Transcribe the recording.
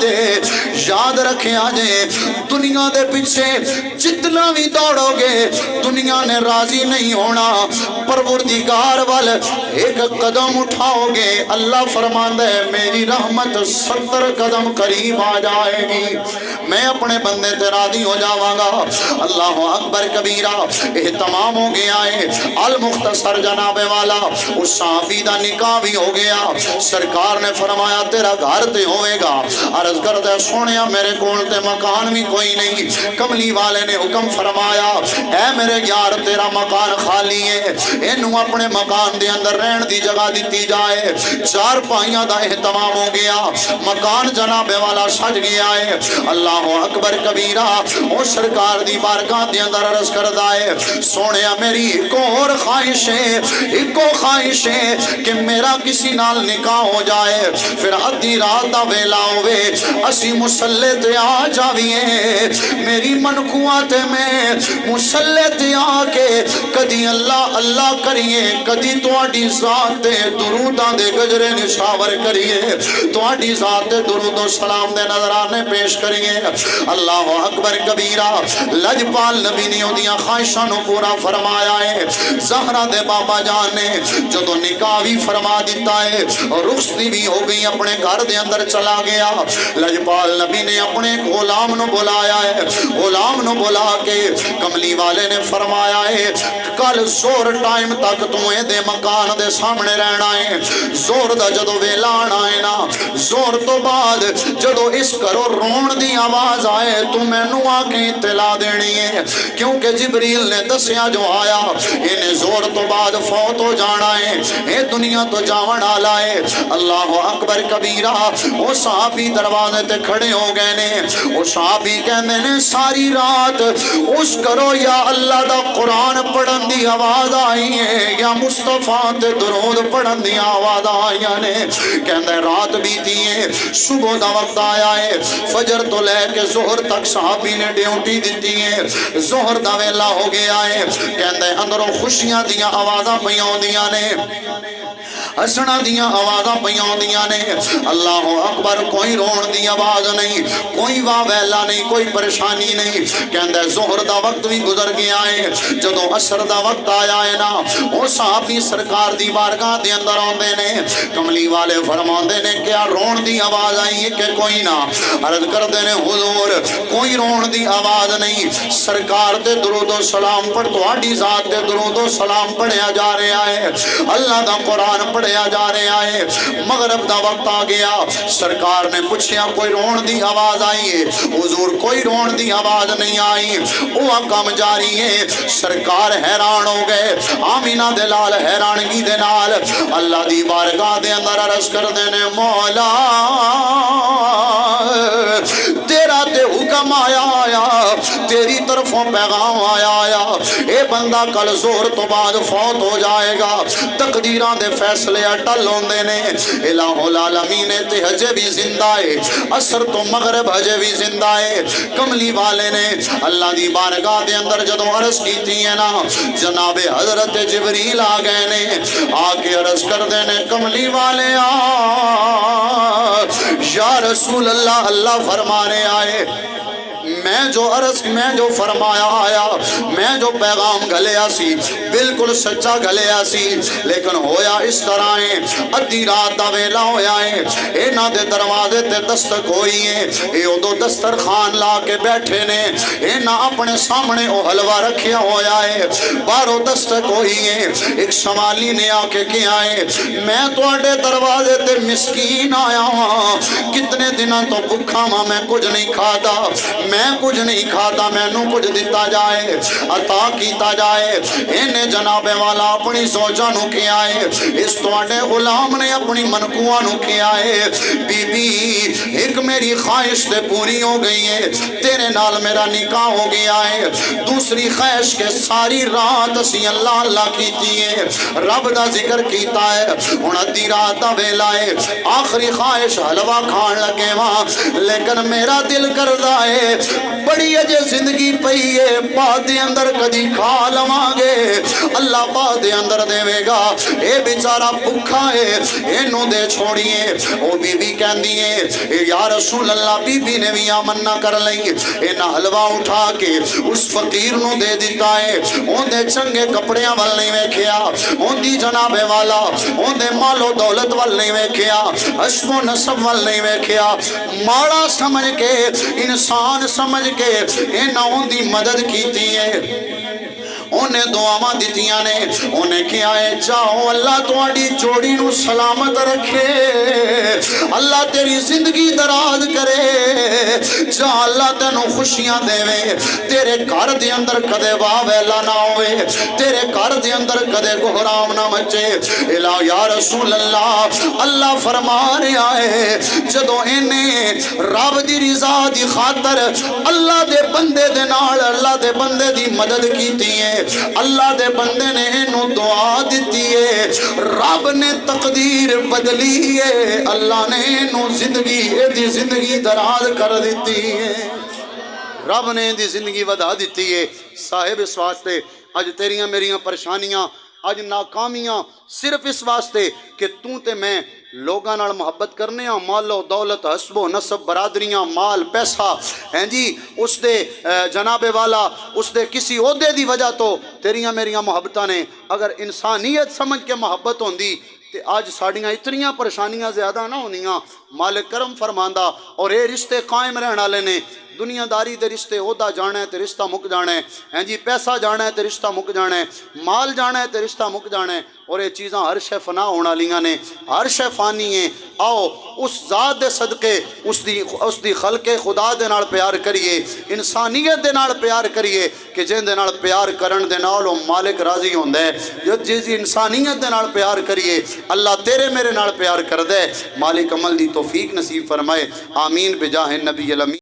جے یاد رکھیا جے دنیا دے پیچھے جتنا بھی دوڑو گے دنیا نے راضی نہیں ہونا پروردگار وال ایک قدم اٹھاؤ گے اللہ فرماندا ہے میری رحمت 70 قدم قریب آ جائے گی میں اپنے بندے تے راضی ہو جاواں گا اللہ اکبر کبیرہ اہتمام ہو گیا ہے المختصر جناب والا اس صحابی دا نکاح بھی ہو گیا سرکار نے فرمایا تیرا گھر تے ہوئے گا عرض کردہ سونیا میرے کول تے مکان بھی کوئی نہیں کملی والے نے حکم فرمایا اے میرے یار تیرا مکان خالی ہے اینو اپنے مکان دے اندر رہن دی جگہ دیتی جائے چار پائیاں دا اہتمام ہو گیا مکان جناب والا سج گیا ہے اللہ اکبر کبیرہ او سرکار دی بارگاہ دے اندر عرض کردہ ہے سونیا میری ایک اور خواہش ہے کہ میرا کسی نال نکاح ہو جائے پھر ادھی رات دا ویلا ہوئے اسی مسلے تے آ جاویے میری منکوہ تے میں مسلے تے آ کے کدی اللہ اللہ کریے کدی تواڈی ذات تے دروداں دے گجرے نشاور کریے تواڈی ذات تے درود و سلام دے نظرانے پیش کریے اللہ اکبر کبیرہ لجپال نبی نے اودیاں خواہشاں نو پورا فرمایا ہے زہرا دے بابا جان نے جدو نکاح بھی فرما دیتا ہے رخصتی بھی ہو گئی اپنے گھر دے اندر چلا گیا لجپال نبی نے اپنے غلام نو بلایا ہے غلام نو بلا کے کملی والے نے فرمایا ہے کل زور ٹائم تک تمہیں دے مکان دے سامنے رہنا ہے زور دا جدو ویلا آنا ہے نا زور تو بعد جدو اس کرو رون دی آواز آئے تو میں نو آکے اطلاع دینی ہے کیونکہ جبریل نے دسیا جو آیا انہیں زور تو بعد فوت ہو جانا ہے اے دنیا تو جاون آلا ہے اللہ اکبر کبیرہ وہ صحابی دروازے تے کھڑے ہو گئے نے وہ صحابی کہنے نے ساری رات اس کرو یا اللہ دا قرآن پڑھن دی آواز آئی ہے یا مصطفیٰ تے درود پڑھن دی آواز آئی نے کہنے رات بیتی ہے صبح دا وقت آیا ہے فجر تو لے کے ظہر تک صحابی نے ڈیوٹی دیتی ہے ظہر دا ویلا ہو گیا ہے کہنے اندروں خوشیاں دیاں آوازاں پیاں دیاں نے ہسنا دیاں آوازاں پیاں دیاں نے اللہ اکبر کوئی رون دی آواز نہیں کوئی واہ ویلا نہیں کوئی پریشانی نہیں کہندے ظہر دا وقت بھی گزر گیا ہے جدو عصر دا وقت آیا ہے نا وہ صحابی سرکار دی بارگاہ دے اندر آندے نے کملی والے فرماندے نے کیا رون دی آواز آئی ہے کہ کوئی نہ عرض کردے نے حضور کوئی رون دی آواز نہیں سرکار تے درود و سلام پڑھ تواڈی ذات تے درود و سلام پڑھیا جا رہا ہے اللہ دا قرآن پڑھیا جا رہا ہے مغرب دا وقت آ گیا سرکار نے پوچھیا کوئی رون دی آواز آئی ہے حضور کوئی رون دی آواز نہیں آئی وہ کام جاری ہے سرکار حیران ہو گئے آمینہ دلال حیرانگی دے نال اللہ دی بارگاہ دے اندر عرض کر دینے مولا تیرا تے حکم آیا آیا تیری طرفوں پیغام آیا آیا اے بندہ کل زور تو بعد فوت ہو جائے گا تقدیران دے فیصلے اٹل ہوندے نے الہ العالمین تے ہجے بھی زندہ ہے عصر تو مغرب ہجے بھی زندہ ہے کملی والے نے اللہ دی بارگاہ دے اندر جدوں عرض کی تھی ہے نا جناب حضرت جبریل آ گئے نے آ کے عرض کر دینے کملی والے یا رسول اللہ اللہ فرمانے آئے میں جو فرمایا آیا میں جو پیغام گھلیا سی بالکل سچا گھلیا سی لیکن ہویا اس طرح ہے ادھی رات دا ویلا ہویا ہے اینا دے دروازے تے دستک ہوئی ہے اے دو دسترخوان لا کے بیٹھے نے اینا اپنے سامنے او حلوہ رکھیا ہویا ہے بارو دستک ہوئی ہے ایک شمالی نے آ کے کیا ہے میں توڑے دروازے تے مسکین آیا ہوں کتنے دنوں تو بھکھا ماں میں کچھ نہیں کھاتا میں کچھ نہیں کھاتا میں نو کچھ دیتا جائے عطا کیتا جائے انہیں جناب والا اپنی سوچا نو کیا ہے اس توڑے غلام نے اپنی منکوہ نو کیا ہے بی بی ایک میری خواہش تے پوری ہو گئی ہے تیرے نال میرا نکاح ہو گیا ہے دوسری خواہش کے ساری رات اسی اللہ اللہ کیتی ہے رب دا ذکر کیتا ہے ان ادھی رات دا ویلا ہے آخری خواہش حلوہ کھان لگے وہاں لیکن میرا دل کردہ ہے بڑی اجے زندگی پئی ہے، بعد دے اندر کدی کھا لواں گے، اللہ بعد دے اندر دے گا، اے بیچارہ بھکھا ہے، اینو دے چھوڑیے۔ او بی بی کہندی ہے یا رسول اللہ، بی بی نے بھی آمنا کر لئی، اینا حلوہ اٹھا کے اس فقیر نو دے دیتا ہے، اون دے چنگے کپڑیاں وال نہیں ویکھیا، اون دی جناب والا اون دے مال و دولت وال نہیں ویکھیا، حسب و نسب وال نہیں ویکھیا، ماڑا سمجھ کے انسان سمجھ کے اینا اون دی مدد کیتی ہے، انہیں دعاواں دیتیاں نے، انہیں کیا ہے چاہو اللہ تواڈی جوڑی نو سلامت رکھے، اللہ تیری زندگی دراز کرے، جا اللہ تینو خوشیاں دے وے، تیرے گھر دے اندر کدے واہ ویلا نہ ہوئے، تیرے گھر دے اندر کدے گہرام نہ مچے۔ الہ یا رسول اللہ، اللہ فرما رہا ہے جدو انہیں رب دی رضا دی خاطر اللہ دے بندے دے نال، اللہ دے بندے دی مدد کیتی ہے، اللہ دے بندے نے انہوں دعا دیتی ہے، رب نے تقدیر بدلی ہے، اللہ نے انہوں زندگی دراز کر دیتی ہے، رب نے دی زندگی ودا دیتی ہے۔ صاحب اس واسطے اج تیریاں میریاں پریشانیاں، اج ناکامیاں صرف اس واسطے کہ تو تے میں لوگاں نال محبت کرنے ہاں، مال و دولت، حسب و نسب، برادریاں، مال پیسہ ہیں جی، اس دے جناب والا اس دے کسی عہدے دی وجہ تو تیریاں میریاں محبتاں نے اگر انسانیت سمجھ کے محبت ہوندی تے آج ساڑیاں اتنیاں پریشانیاں زیادہ نہ ہونیاں۔ مالک کرم فرماندہ اور اے رشتے قائم رہنا لینے، دنیا داری دے رشتے عہدہ جانا ہے تے رشتہ مک جانا ہے، ہیں جی پیسہ جانا ہے تے رشتہ مک جانا ہے، مال جانا ہے تے رشتہ مک جانا ہے، اور یہ چیزاں ہر شے فنا ہونا لیاں نے، ہر شے فانی ہیں۔ آؤ اس ذات دے صدقے اس دی خلق خدا دے نال پیار کریے، انسانیت دے نال پیار کریے کہ جن دے نال پیار کرن دے نال وہ مالک راضی ہوندا ہے، جس انسانیت دے نال پیار کریے اللہ تیرے میرے نال پیار کر دے۔ مالک عمل دی توفیق نصیب فرمائے، آمین بجاہ نبی الامین۔